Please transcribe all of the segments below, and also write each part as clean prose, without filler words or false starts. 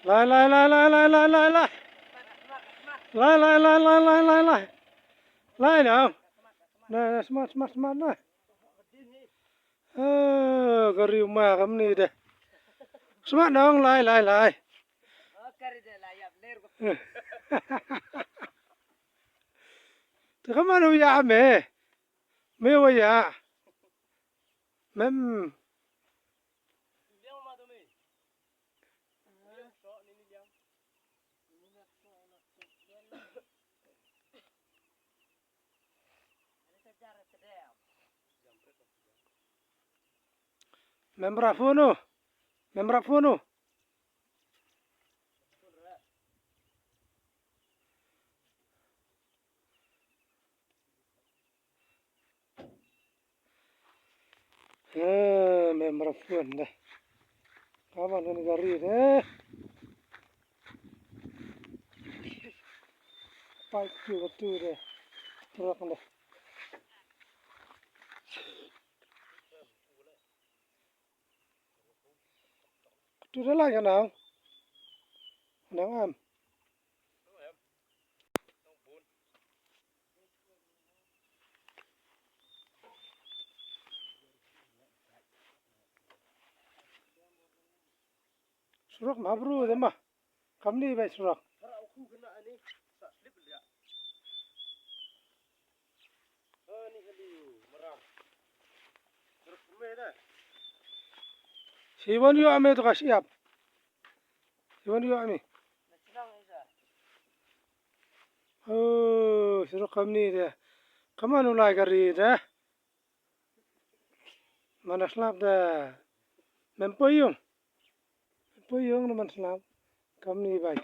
Lai nào. Nah, smart nah. Kariu ma kam ni deh. Smart dong, lai. Tekaman ya me wa ya. Mem. Membra fono. Membra fono deh. Kawan ni gari deh. Patu deh. Turak deh. Tu dah lah kan nào. Nào am. Surak mabru deh mah. Kam ni baik surak. Siwan yo ame tu kasiap. Siwan yo ame. Surak kam ni deh. Kaman ulai gari deh. Mana slap dah. Mempoyong naman slap. Kam ni baik.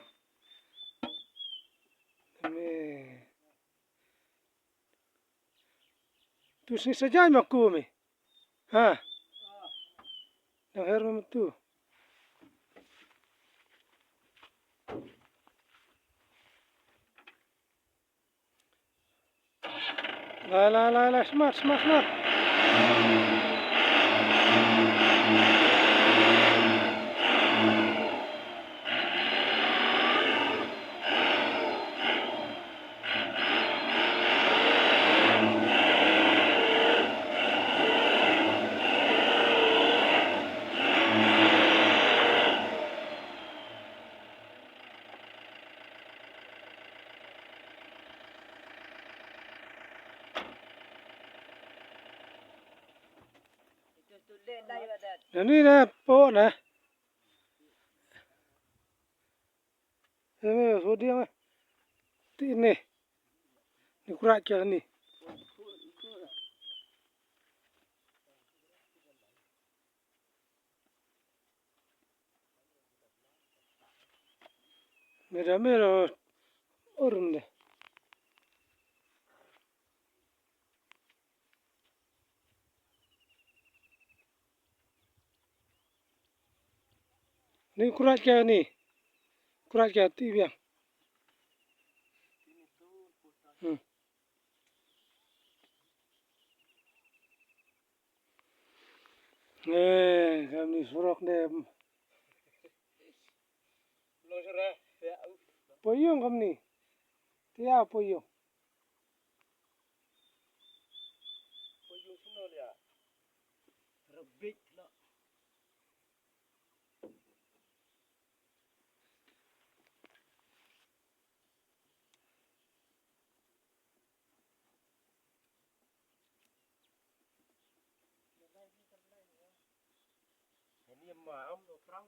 Tu sini saja makku me. Ha. Yang hermam tu. La, smart. Ini dah po dah. Ini sodi apa? Ini kurak kya ni. Mera orang deh. Ni kurak kya ni. Kurak kya ti biang. Kami surak deh. Poyong kami. Tiap poyong. Ini maam perang.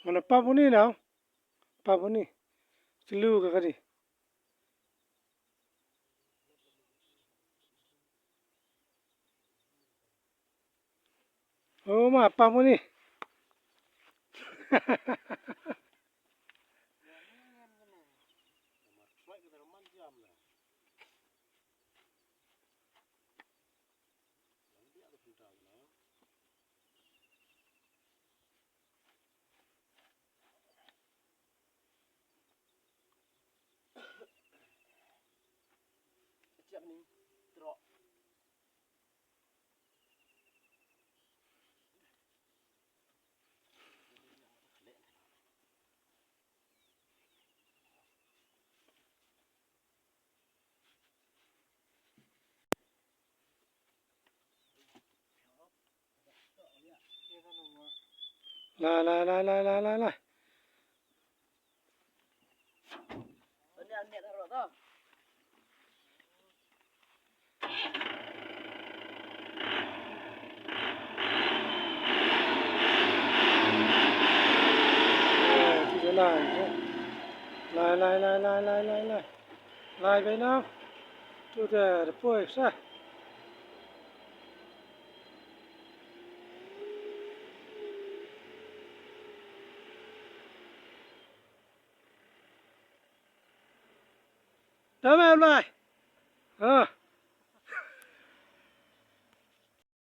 Mana papu ni now? Papu ni. Selu ke kadi. มาปั๊มมื้อนี้ ช่วยกันแต่มันยำนะหลังเบี้ยเราพูดเอาเนาะเจ็บนี่ตรอกลาย อันนี้อันเนี้ยตรอกต้องที่จะลายลายไปน้ำตัวแต่ป่วยซะทำไมลาย